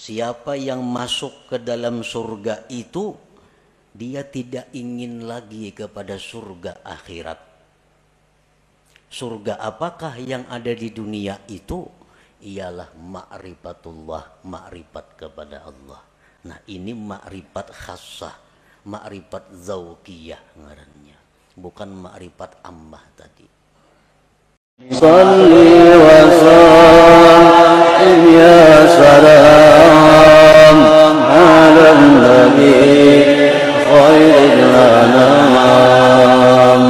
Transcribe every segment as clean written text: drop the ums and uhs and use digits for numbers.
Siapa yang masuk ke dalam surga itu, dia tidak ingin lagi kepada surga akhirat. Surga apakah yang ada di dunia itu? Ialah ma'rifatullah, ma'rifat kepada Allah. Nah, ini ma'rifat khassah, ma'rifat zawqiyah ngarannya, bukan ma'rifat ammah tadi. Salli wa sallim ya salam ala nabi khairil anam.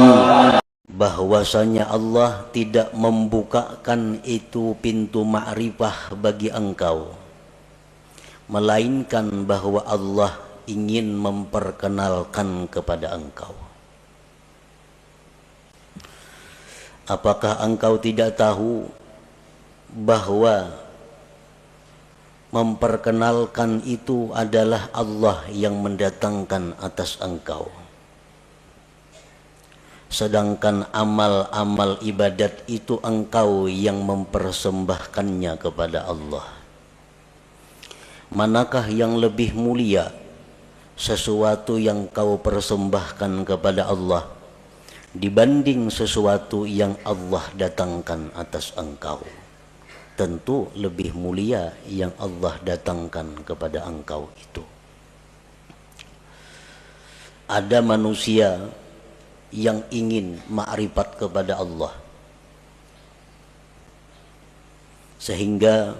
Bahwasanya Allah tidak membukakan itu pintu ma'rifah bagi engkau, melainkan bahwa Allah ingin memperkenalkan kepada engkau. Apakah engkau tidak tahu bahwa memperkenalkan itu adalah Allah yang mendatangkan atas engkau? Sedangkan amal-amal ibadat itu engkau yang mempersembahkannya kepada Allah. Manakah yang lebih mulia, sesuatu yang kau persembahkan kepada Allah dibanding sesuatu yang Allah datangkan atas engkau? Tentu lebih mulia yang Allah datangkan kepada engkau itu. Ada manusia yang ingin ma'rifat kepada Allah, sehingga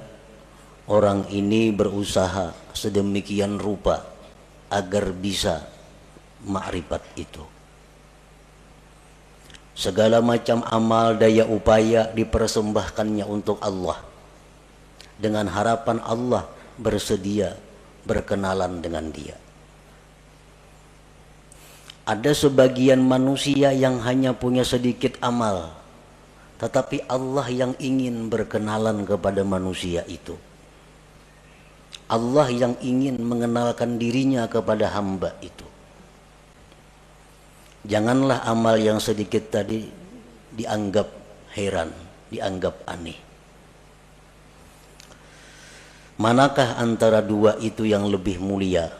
orang ini berusaha sedemikian rupa agar bisa ma'rifat itu. Segala macam amal daya upaya dipersembahkannya untuk Allah, dengan harapan Allah bersedia berkenalan dengan dia. Ada sebagian manusia yang hanya punya sedikit amal, tetapi Allah yang ingin berkenalan kepada manusia itu. Allah yang ingin mengenalkan dirinya kepada hamba itu. Janganlah amal yang sedikit tadi dianggap heran, dianggap aneh. Manakah antara dua itu yang lebih mulia,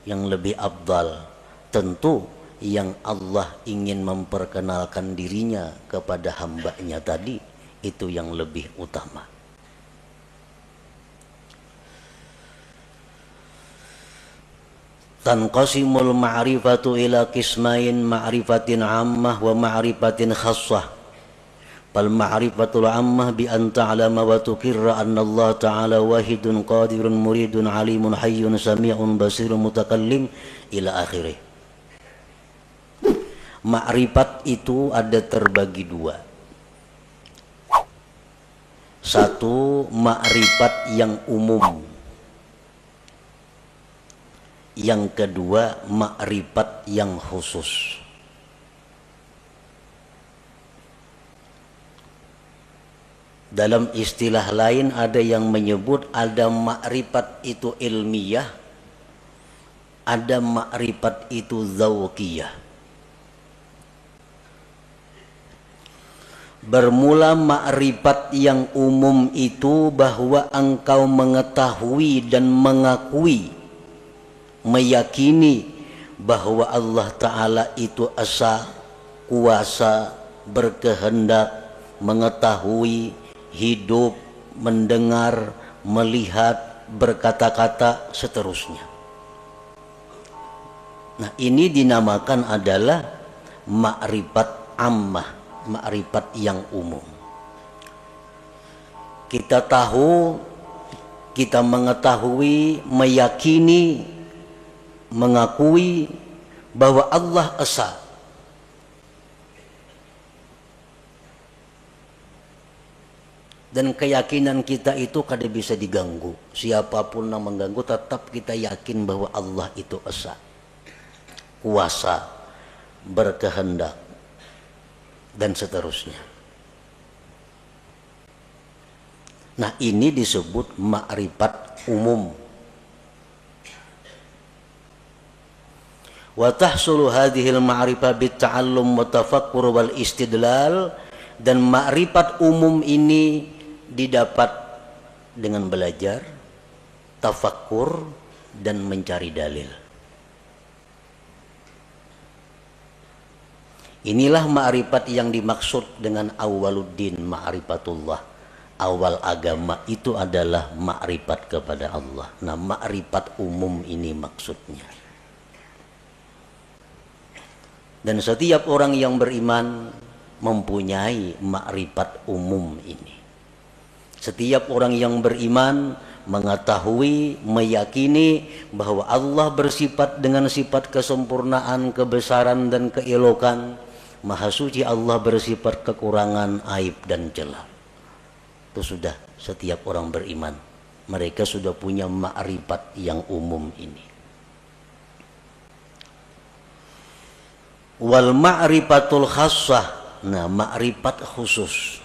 yang lebih afdal? Tentu yang Allah ingin memperkenalkan dirinya kepada hambanya tadi, itu yang lebih utama. Tanqasimul ma'rifatu ila qismain, ma'rifatin ammah wa ma'rifatin khassah. Fal ma'rifatul ammah bi an ta'lama wa tuqirra anna Allah ta'ala wahidun qadirun muridun alimun hayyun sami'un basirun mutakallim ila akhirih. Ma'rifat itu ada terbagi dua. Satu, ma'rifat yang umum. Yang kedua, ma'rifat yang khusus. Dalam istilah lain ada yang menyebut ada ma'rifat itu ilmiah, ada ma'rifat itu zawqiyah. Bermula ma'rifat yang umum itu bahwa engkau mengetahui dan mengakui, meyakini bahwa Allah Ta'ala itu esa, kuasa, berkehendak, mengetahui, hidup, mendengar, melihat, berkata-kata, seterusnya. Nah, ini dinamakan adalah ma'rifat ammah, ma'rifat yang umum. Kita tahu, kita mengetahui, meyakini, mengakui bahwa Allah esa. Dan keyakinan kita itu kada bisa diganggu. Siapapun yang mengganggu, tetap kita yakin bahwa Allah itu esa, kuasa, berkehendak, dan seterusnya. Nah, ini disebut ma'rifat umum. Wa tahsulu hadhil ma'rifah bitta'allum wa tafakkur wal istidlal, dan ma'rifat umum ini didapat dengan belajar, tafakkur, dan mencari dalil. Inilah ma'rifat yang dimaksud dengan awwaluddin ma'rifatullah. Awal agama itu adalah ma'rifat kepada Allah. Nah, ma'rifat umum ini maksudnya. Dan setiap orang yang beriman mempunyai ma'rifat umum ini. Setiap orang yang beriman mengetahui, meyakini bahwa Allah bersifat dengan sifat kesempurnaan, kebesaran, dan keelokan. Maha suci Allah bersifat kekurangan, aib, dan celah. Itu sudah setiap orang beriman. Mereka sudah punya ma'rifat yang umum ini. Wal ma'rifatul khassah. Nah, ma'rifat khusus.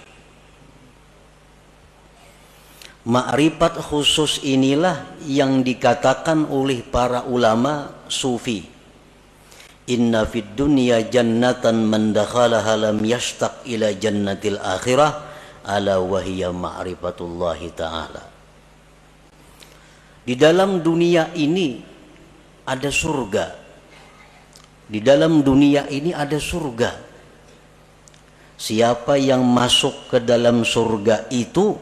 Ma'rifat khusus inilah yang dikatakan oleh para ulama sufi. Inna fid dunya jannatan man dakhalaha lam yashtaq ila jannatil akhirah ala wahiyya ma'rifatullahi ta'ala. Di dalam dunia ini ada surga. Di dalam dunia ini ada surga. Siapa yang masuk ke dalam surga itu,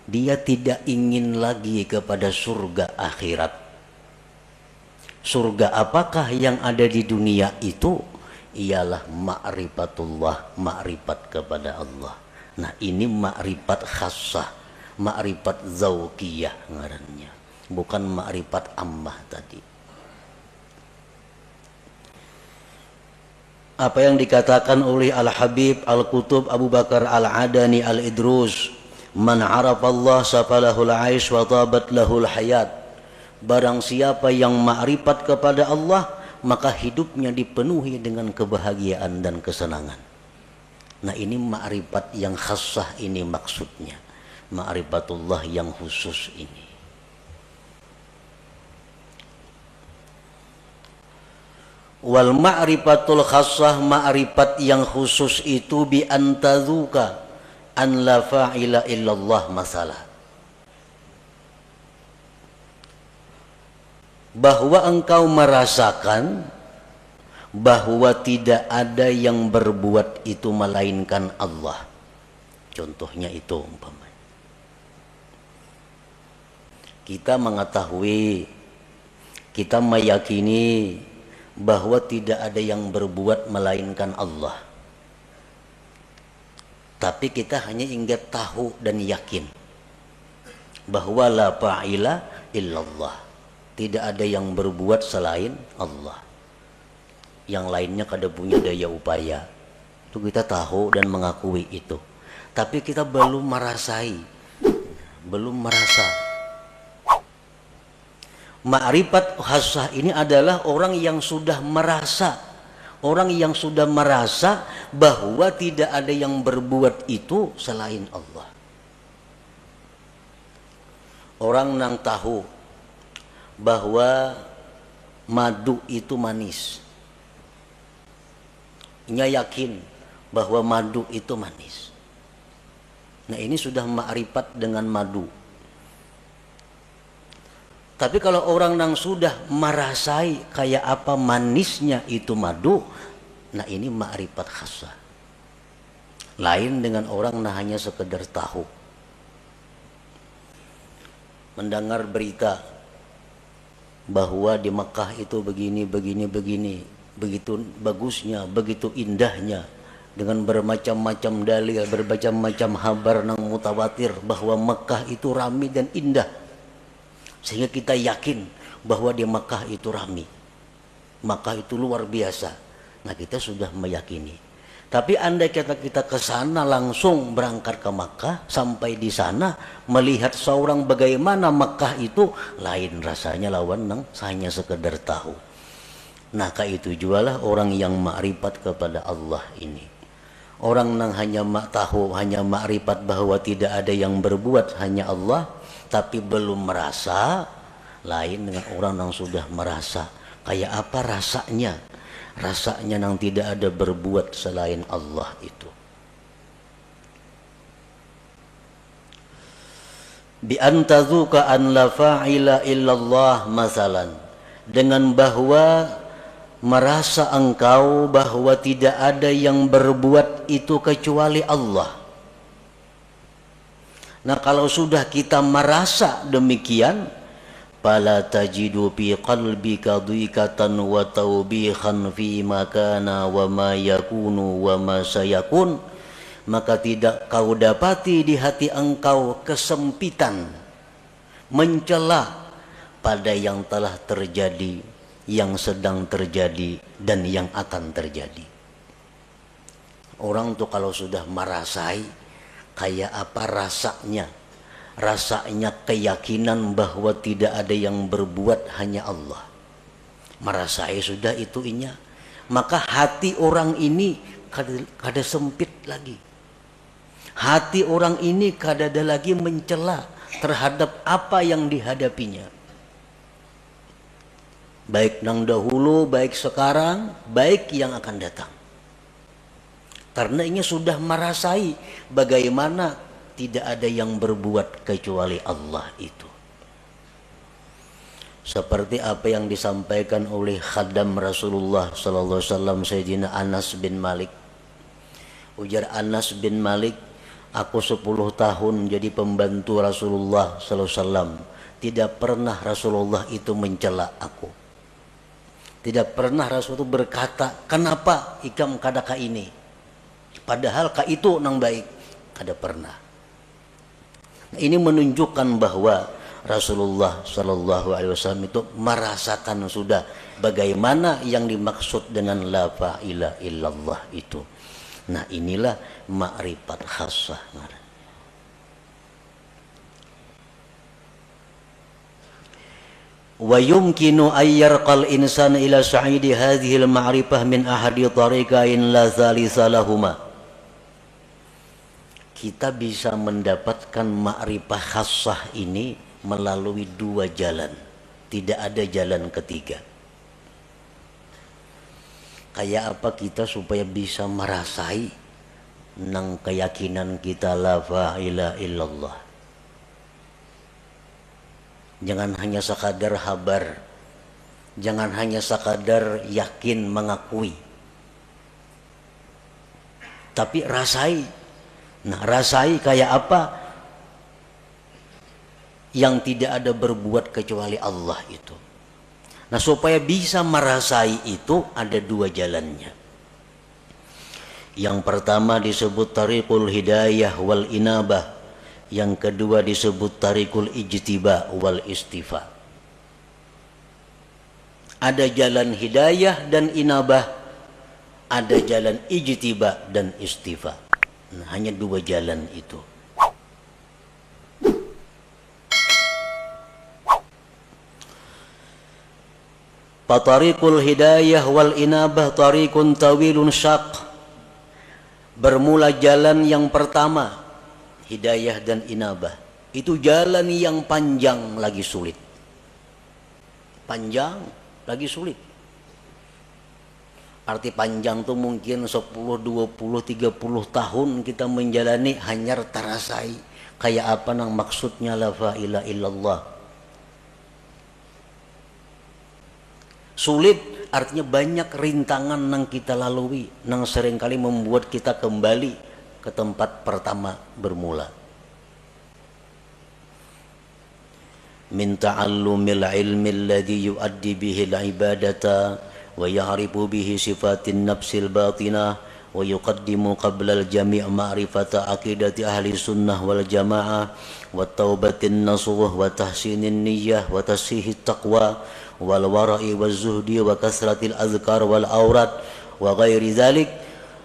dia tidak ingin lagi kepada surga akhirat. Surga apakah yang ada di dunia itu? Ialah ma'rifatullah, ma'rifat kepada Allah. Nah, ini ma'rifat khassah, ma'rifat zawqiyah ngarannya, bukan ma'rifat ammah tadi. Apa yang dikatakan oleh Al-Habib Al-Qutub Abu Bakar Al-Adani Al-Idrus, man arafa Allah safalahul aish wa tabat lahul hayat. Barang siapa yang ma'rifat kepada Allah, maka hidupnya dipenuhi dengan kebahagiaan dan kesenangan. Nah, ini ma'rifat yang khassah ini maksudnya. Ma'rifatullah yang khusus ini. Wal ma'rifatul khassah, ma'rifat yang khusus itu bi antadzuka an la fa'ila illallah masalah. Bahwa engkau merasakan bahwa tidak ada yang berbuat itu melainkan Allah. Contohnya itu umpamanya. Kita mengetahui, kita meyakini bahwa tidak ada yang berbuat melainkan Allah. Tapi kita hanya ingin tahu dan yakin bahwa la fa'ila illallah. Tidak ada yang berbuat selain Allah. Yang lainnya kada punya daya upaya. Itu kita tahu dan mengakui itu. Tapi kita belum merasai. Belum merasa. Ma'rifat khassah ini adalah orang yang sudah merasa. Orang yang sudah merasa bahwa tidak ada yang berbuat itu selain Allah. Orang yang tahu bahwa madu itu manis. Nya yakin bahwa madu itu manis. Nah, ini sudah ma'rifat dengan madu. Tapi kalau orang yang sudah merasai kayak apa manisnya itu madu, nah ini ma'rifat khassah. Lain dengan orang yang hanya sekedar tahu. Mendengar berita bahwa di Mekah itu begini, begitu bagusnya, begitu indahnya, dengan bermacam-macam dalil, bermacam-macam kabar yang mutawatir bahwa Mekah itu ramai dan indah, sehingga kita yakin bahwa di Mekah itu ramai, Mekah itu luar biasa. Nah, kita sudah meyakini. Tapi andai kita ke sana langsung berangkat ke Makkah, sampai di sana melihat seorang bagaimana Makkah itu, lain rasanya lawan nang hanya sekedar tahu. Nah, itu jualah orang yang ma'rifat kepada Allah ini. Orang yang hanya tahu, hanya ma'rifat bahwa tidak ada yang berbuat hanya Allah, tapi belum merasa, lain dengan orang yang sudah merasa. Kayak apa rasanya? Rasanya yang tidak ada berbuat selain Allah itu. bi antazuka an la fa'ila illallah masalan, dengan bahwa merasa engkau bahwa tidak ada yang berbuat itu kecuali Allah. Nah, kalau sudah kita merasa demikian, fala tajidu fi qalbika dhiqatan wa tawbihan fi ma kana wa ma yakunu wa ma sayakun, maka tidak kau dapati di hati engkau kesempitan, mencela pada yang telah terjadi, yang sedang terjadi, dan yang akan terjadi. Orang tuh kalau sudah merasai kayak apa rasanya? Rasanya keyakinan bahwa tidak ada yang berbuat hanya Allah. Merasai sudah itunya, maka hati orang ini kada sempit lagi. Hati orang ini kada ada lagi mencela terhadap apa yang dihadapinya. Baik nang dahulu, baik sekarang, baik yang akan datang. Karena ini sudah merasai bagaimana tidak ada yang berbuat kecuali Allah itu. Seperti apa yang disampaikan oleh khadam Rasulullah sallallahu alaihi wasallam Sayyidina Anas bin Malik. Ujar Anas bin Malik, aku 10 tahun jadi pembantu Rasulullah sallallahu alaihi wasallam. Tidak pernah Rasulullah itu mencela aku. Tidak pernah Rasul itu berkata, kenapa ikam kadaka ini? Padahal ka itu nang baik. Kada pernah. Ini menunjukkan bahwa Rasulullah Shallallahu Alaihi Wasallam itu merasakan sudah bagaimana yang dimaksud dengan la ilaha illallah itu. Nah, inilah ma'rifat khassah. Wa yumkinu ayyarqal insana ila sa'idi hadhihi al-ma'rifah min ahadi tariqain la thalitha lahuma. Kita bisa mendapatkan ma'rifah khassah ini melalui 2 jalan. Tidak ada jalan ketiga. Kayak apa kita supaya bisa merasai nang keyakinan kita la ilaha illallah. Jangan hanya sekadar habar. Jangan hanya sekadar yakin mengakui. Tapi rasai. Nah, rasai kayak apa? Yang tidak ada berbuat kecuali Allah itu. Nah, supaya bisa merasai itu ada 2 jalannya. Yang pertama disebut tariqul hidayah wal inabah. Yang kedua disebut tariqul ijtiba wal istifa. Ada jalan hidayah dan inabah, ada jalan ijtiba dan istifa. Nah, hanya 2 jalan itu. Fatariqul hidayah wal inabah tariqun tawilun syaq. Bermula jalan yang pertama, hidayah dan inabah, itu jalan yang panjang lagi sulit. Panjang lagi sulit. Arti panjang tuh mungkin 10, 20, 30 tahun kita menjalani hanya terasai kayak apa nang maksudnya la ilaha illallah. Sulit artinya banyak rintangan nang kita lalui, nang seringkali membuat kita kembali ke tempat pertama bermula. Min ta'allumil ilmi alladhi yuaddi bihi al-ibadata wa ya'rifu bihi sifatin nafsil batinah wa yuqaddimu qabla al-jami' ma'rifata aqidati ahli sunnah wal jamaah wa taubatin nasuh wa tahsinin niyyah wa tasihit taqwa wal wara'i wal zuhdi wa kasratil azkar wal aurat wa ghairi dhalik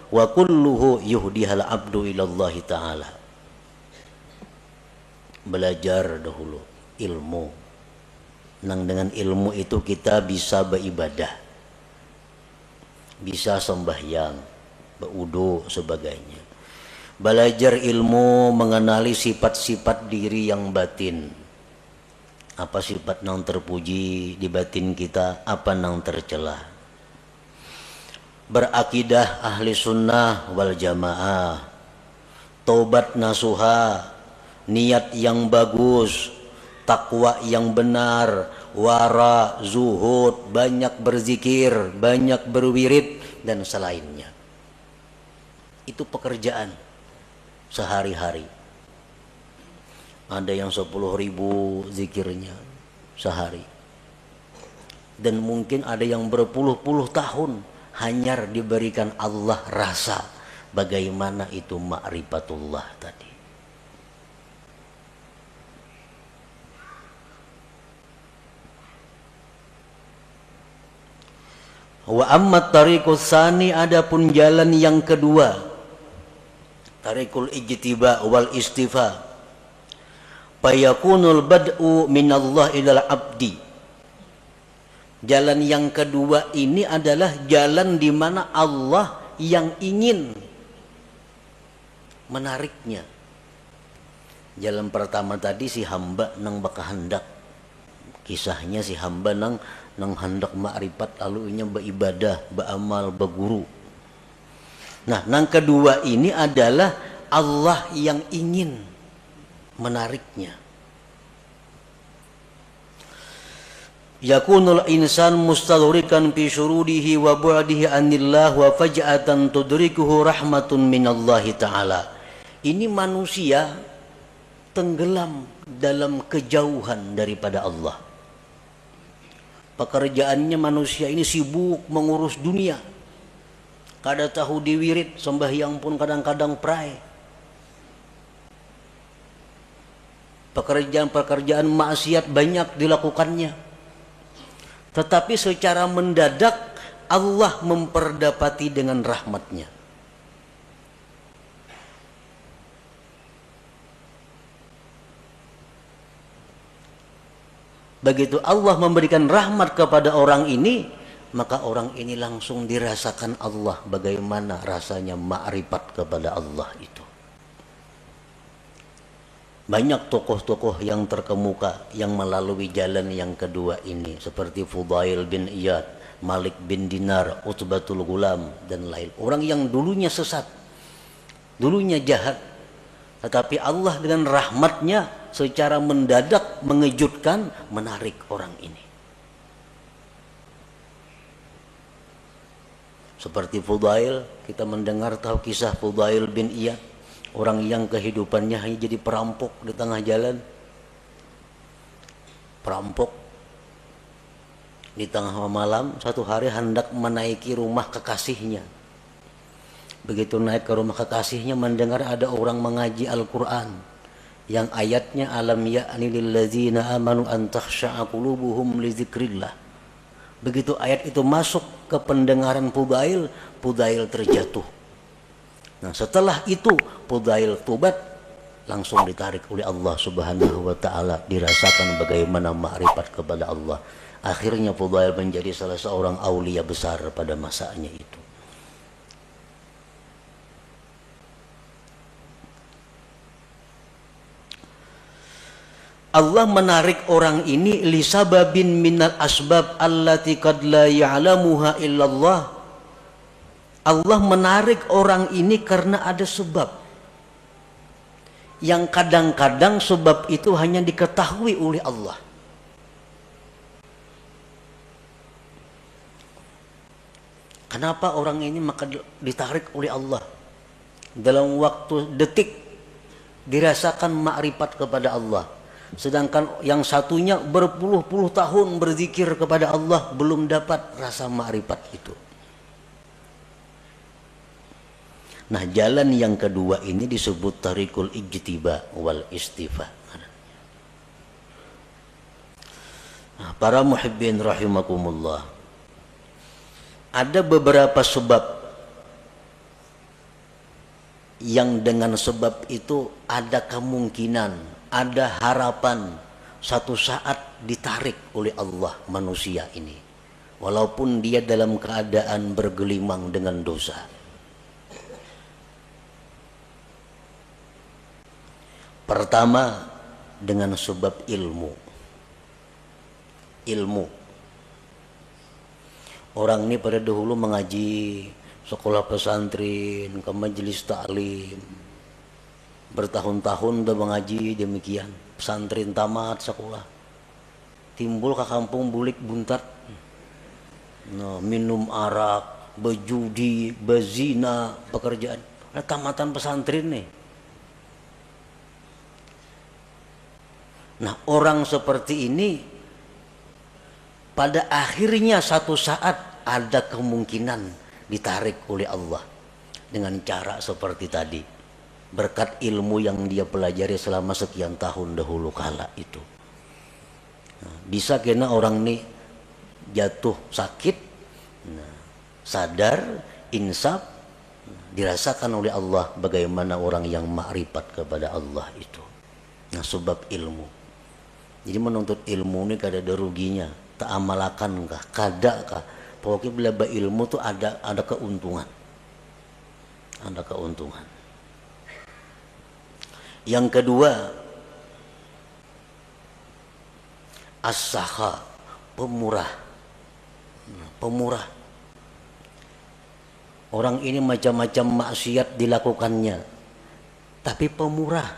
wa kulluhu yuhdihal abdu ilallahi ta'ala. Belajar dahulu ilmu. Nang dengan ilmu itu kita bisa beribadah, bisa sembahyang, berwudu sebagainya. Belajar ilmu mengenali sifat-sifat diri yang batin. Apa sifat nang terpuji di batin kita, apa nang tercela. Berakidah ahli sunnah wal jamaah, taubat nasuha, niat yang bagus, takwa yang benar, wara, zuhud, banyak berzikir, banyak berwirid dan selainnya. Itu pekerjaan sehari-hari. Ada yang 10.000 zikirnya sehari. Dan mungkin ada yang berpuluh-puluh tahun hanya diberikan Allah rasa bagaimana itu ma'rifatullah tadi. Wa amma tariqus tsani, adapun jalan yang kedua, tariqul ijtiba wal istifa, fayakunul bad'u minallah ilal abdi. Jalan yang kedua ini adalah jalan di mana Allah yang ingin menariknya. Jalan pertama tadi si hamba nang baka hendak, kisahnya si hamba nang hendak ma'rifat lalu nya beribadah, beramal, berguru. Nah, nang kedua ini adalah Allah yang ingin menariknya. Yakunul insan mustadhrikan fi syurudihi wa bu'dihi anillah wa faj'atan tudrikuhu rahmatun minallahi ta'ala. Ini manusia tenggelam dalam kejauhan daripada Allah. Pekerjaannya manusia ini sibuk mengurus dunia. Kada tahu diwirid, sembahyang pun kadang-kadang pray. Pekerjaan-pekerjaan maksiat banyak dilakukannya. Tetapi secara mendadak Allah memperdapati dengan rahmatnya. Begitu Allah memberikan rahmat kepada orang ini, maka orang ini langsung dirasakan Allah bagaimana rasanya ma'rifat kepada Allah itu. Banyak tokoh-tokoh yang terkemuka yang melalui jalan yang kedua ini, seperti Fudail bin Iyad, Malik bin Dinar, Utbatul Ghulam dan lain. Orang yang dulunya sesat, dulunya jahat, tetapi Allah dengan rahmatnya secara mendadak mengejutkan, menarik orang ini. Seperti Fudail, kita mendengar tahu kisah Fudail bin Iyad. Orang yang kehidupannya hanya jadi perampok di tengah jalan. Perampok di tengah malam, satu hari hendak menaiki rumah kekasihnya. Begitu naik ke rumah kekasihnya, mendengar ada orang mengaji Al-Quran yang ayatnya alam ya'ni lilladzina amanu an takhsha'a qulubuhum li dzikrillah. Begitu ayat itu masuk ke pendengaran Fudail, Fudail terjatuh. Nah, setelah itu Fudail tobat, langsung ditarik oleh Allah Subhanahu wa taala, dirasakan bagaimana ma'rifat kepada Allah. Akhirnya Fudail menjadi salah seorang aulia besar pada masanya itu. Allah menarik orang ini lisababin minal asbab allati qad la ya'lamuha illallah. Allah menarik orang ini karena ada sebab yang kadang-kadang sebab itu hanya diketahui oleh Allah. Kenapa orang ini maka ditarik oleh Allah? Dalam waktu detik dirasakan ma'rifat kepada Allah. Sedangkan yang satunya berpuluh-puluh tahun berzikir kepada Allah belum dapat rasa ma'rifat itu. Nah, jalan yang kedua ini disebut tariqul ijtiba wal istifa. Nah, para muhibbin rahimakumullah, ada beberapa sebab yang dengan sebab itu ada kemungkinan, ada harapan satu saat ditarik oleh Allah manusia ini, walaupun dia dalam keadaan bergelimang dengan dosa. Pertama, dengan sebab ilmu. Ilmu. Orang ini pada dahulu mengaji sekolah pesantren, ke majelis taklim. bertahun-tahun udah mengaji demikian, pesantren tamat sekolah, timbul ke kampung bulik buntat, nah, minum arak, berjudi, berzina, pekerjaan. Nah, tamatan pesantren nih. Nah, orang seperti ini pada akhirnya satu saat ada kemungkinan ditarik oleh Allah dengan cara seperti tadi, berkat ilmu yang dia pelajari selama sekian tahun dahulu kala itu. Nah, bisa kena orang ini jatuh sakit, nah, sadar, insaf, dirasakan oleh Allah bagaimana orang yang makrifat kepada Allah itu. Nah, sebab ilmu. Jadi menuntut ilmu ini kada ada ruginya, tak amalakan kah, kada kah. Pokoknya bila ilmu tuh ada keuntungan. Ada keuntungan. Yang kedua, as-sakha, pemurah. Pemurah. Orang ini macam-macam maksiat dilakukannya, tapi pemurah.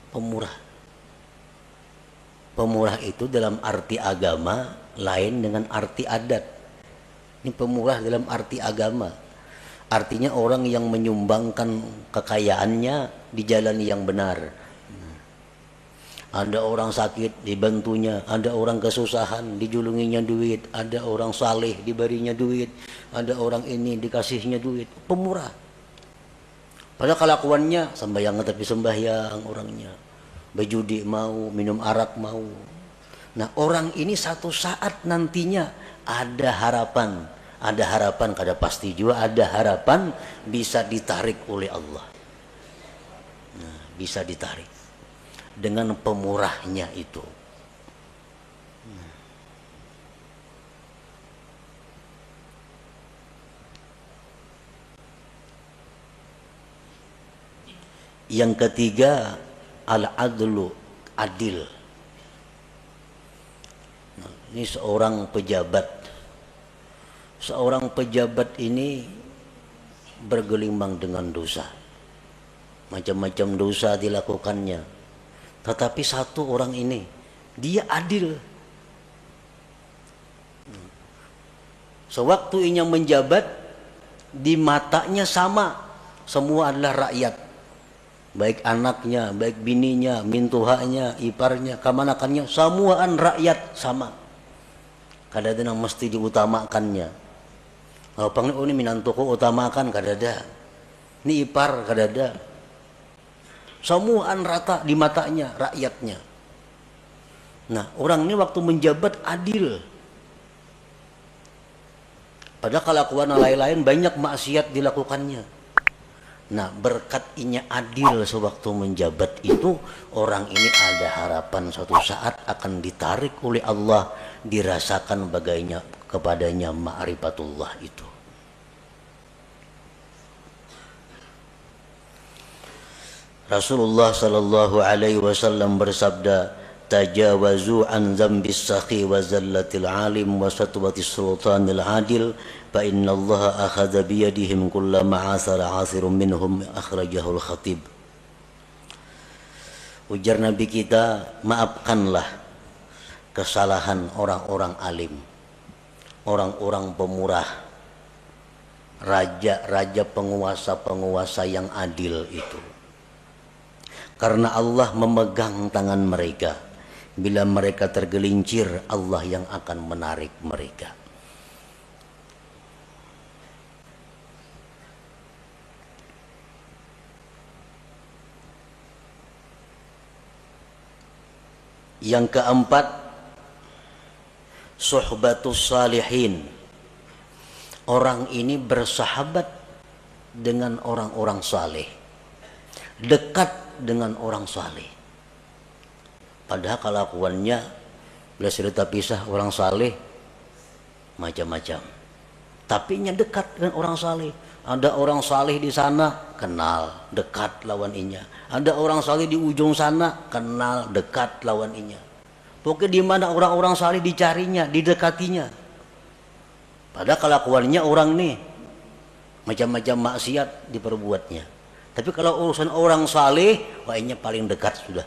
Pemurah. Pemurah itu dalam arti agama lain dengan arti adat. Ini pemurah dalam arti agama. Artinya orang yang menyumbangkan kekayaannya di jalan yang benar. Ada orang sakit dibantunya, ada orang kesusahan dijulunginya duit, ada orang saleh diberinya duit, ada orang ini dikasihnya duit. Pemurah. Padahal kelakuannya sembahyang tapi sembahyang orangnya, berjudi mau, minum arak mau. Nah, orang ini satu saat nantinya ada harapan kada pasti juga, ada harapan bisa ditarik oleh Allah. Nah, bisa ditarik dengan pemurahnya itu. Yang ketiga, al-adlu, adil. Nah, ini seorang pejabat. Seorang pejabat ini bergelimang dengan dosa. Macam-macam dosa dilakukannya. Tetapi satu orang ini, dia adil. Sewaktu ia menjabat, di matanya sama. Semua adalah rakyat. Baik anaknya, baik bininya, mintuhanya, iparnya, kamanakannya, semuaan rakyat sama. Kadang-kadang mesti diutamakannya. Kalau panggil ini minantuku utamakan kadada. Ini ipar kadada. Semuaan rata di matanya rakyatnya. Nah, orang ini waktu menjabat adil. Padahal kelakuan lain-lain banyak maksiat dilakukannya. Nah, berkat inya adil sewaktu menjabat itu, orang ini ada harapan suatu saat akan ditarik oleh Allah, dirasakan bagainya kepadanya ma'rifatullah itu. Rasulullah sallallahu alaihi wasallam bersabda, tajawazu an dzambis sakhi wa zallatil alim wa satwatis sultanil adil fa innallaha akhadha bi yadihim kullama asara asirun minhum, akhrajahul khatib. Ujar Nabi kita, maafkanlah kesalahan orang-orang alim, orang-orang pemurah, raja-raja, penguasa-penguasa yang adil itu. Karena Allah memegang tangan mereka. Bila mereka tergelincir, Allah yang akan menarik mereka. Yang keempat, suhbatus salihin. Orang ini bersahabat dengan orang-orang saleh, dekat dengan orang saleh. Padahal kelakuannya bila cerita pisah orang saleh macam-macam, tapi nya dekat dengan orang saleh. Ada orang saleh di sana, kenal, dekat lawan inya. Ada orang saleh di ujung sana, kenal, dekat lawan inya. Pokoknya di mana orang-orang saleh dicarinya, didekatinya. Padahal kelakuannya orang nih macam-macam maksiat diperbuatnya, Tapi kalau urusan orang saleh, wahnya paling dekat sudah.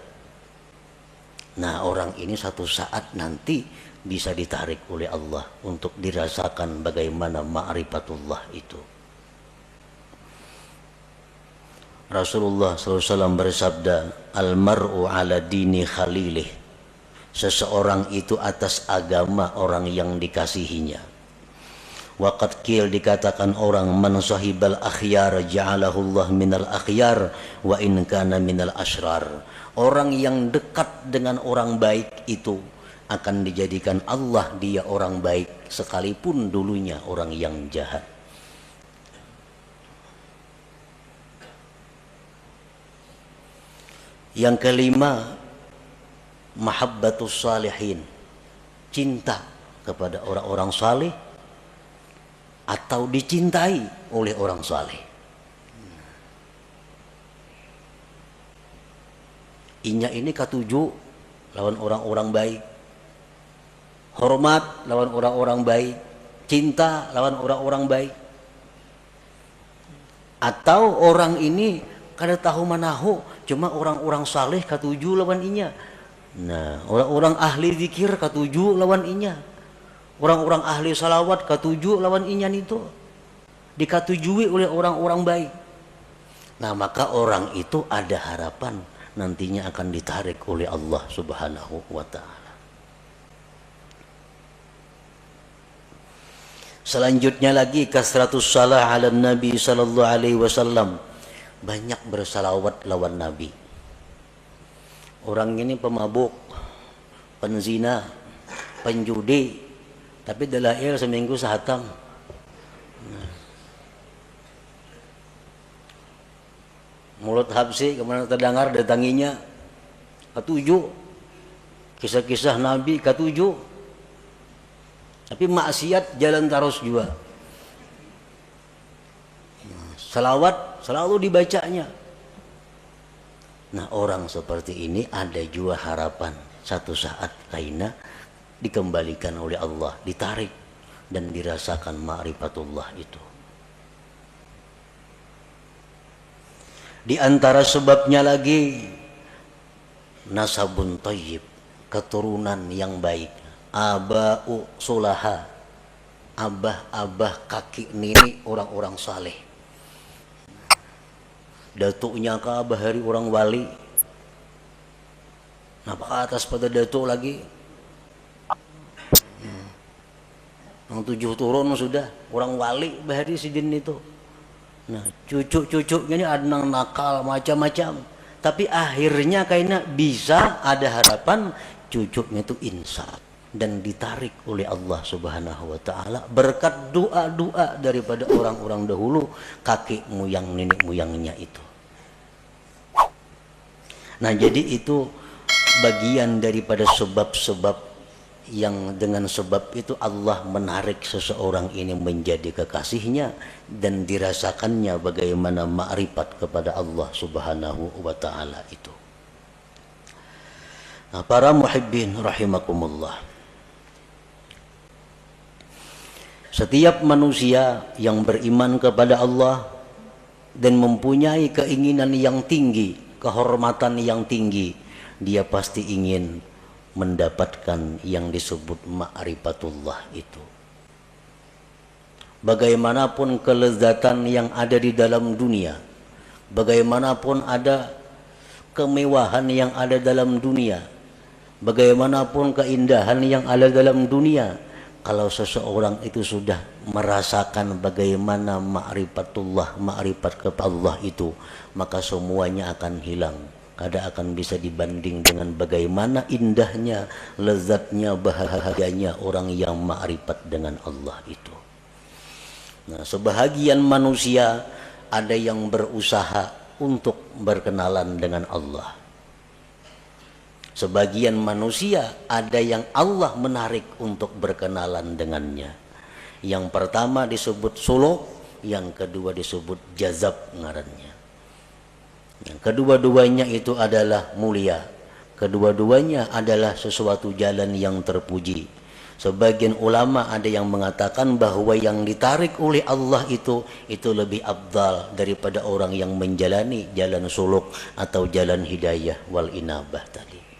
Nah, orang ini satu saat nanti bisa ditarik oleh Allah untuk dirasakan bagaimana ma'rifatullah itu. Rasulullah SAW bersabda, "Al-mar'u ala dini khalilih." Seseorang itu atas agama orang yang dikasihinya. Waqad qil, dikatakan orang, "Man sahibal akhyar ja'alahullah minal akhyar wa in kana minal asrar." Orang yang dekat dengan orang baik itu akan dijadikan Allah dia orang baik sekalipun dulunya orang yang jahat. Yang kelima, mahabbatus salihin, cinta kepada orang-orang saleh atau dicintai oleh orang saleh. Inya ini katuju lawan orang-orang baik, hormat lawan orang-orang baik, cinta lawan orang-orang baik. Atau orang ini kada tahu manahu, cuma orang-orang saleh katuju lawan inya. Nah, orang-orang ahli zikir katuju lawan inya. Orang-orang ahli salawat katuju lawan inya itu. Dikatujui oleh orang-orang baik. Nah, maka orang itu ada harapan nantinya akan ditarik oleh Allah Subhanahu wa ta'ala. Selanjutnya lagi, kasratus salah ala Nabi sallallahu alaihi wasallam. Banyak bersalawat lawan Nabi. Orang ini pemabuk, penzina, penjudi, tapi dalail seminggu sehatam. Mulut habsi kemana terdengar datanginya, ketujuh kisah-kisah Nabi ketujuh, tapi maksiat jalan terus juga. Salawat selalu dibacanya. Nah, orang seperti ini ada juga harapan satu saat lainnya dikembalikan oleh Allah, ditarik dan dirasakan ma'rifatullah itu. Di antara sebabnya lagi, nasabun thayyib, keturunan yang baik. Aba'u sulaha, abah-abah kakek nenek orang-orang saleh. Datuknya ke abah hari orang wali. Napa ke atas pada datuk lagi? Yang 7 turun sudah orang wali bahari sidin itu. Nah, cucu-cucunya ini ada yang nakal macam-macam. Tapi akhirnya kayaknya bisa ada harapan cucunya itu insaf dan ditarik oleh Allah Subhanahu wa ta'ala berkat doa-doa daripada orang-orang dahulu, kakek moyang nenek moyangnya itu. Nah, jadi itu bagian daripada sebab-sebab yang dengan sebab itu Allah menarik seseorang ini menjadi kekasihnya dan dirasakannya bagaimana ma'rifat kepada Allah Subhanahu wa ta'ala itu. Nah, para muhibbin rahimakumullah, setiap manusia yang beriman kepada Allah dan mempunyai keinginan yang tinggi, kehormatan yang tinggi, dia pasti ingin mendapatkan yang disebut ma'rifatullah itu. Bagaimanapun kelezatan yang ada di dalam dunia, bagaimanapun ada kemewahan yang ada dalam dunia, bagaimanapun keindahan yang ada dalam dunia, kalau seseorang itu sudah merasakan bagaimana ma'rifatullah, ma'rifat kepada Allah itu, maka semuanya akan hilang. Kada akan bisa dibanding dengan bagaimana indahnya, lezatnya, bahagianya orang yang ma'rifat dengan Allah itu. Nah, sebahagian manusia ada yang berusaha untuk berkenalan dengan Allah. Sebagian manusia ada yang Allah menarik untuk berkenalan dengannya. Yang pertama disebut suluk, yang kedua disebut jazab ngarannya. Yang kedua-duanya itu adalah mulia. Kedua-duanya adalah sesuatu jalan yang terpuji. Sebagian ulama ada yang mengatakan bahwa yang ditarik oleh Allah itu lebih afdal daripada orang yang menjalani jalan suluk atau jalan hidayah wal inabah tadi.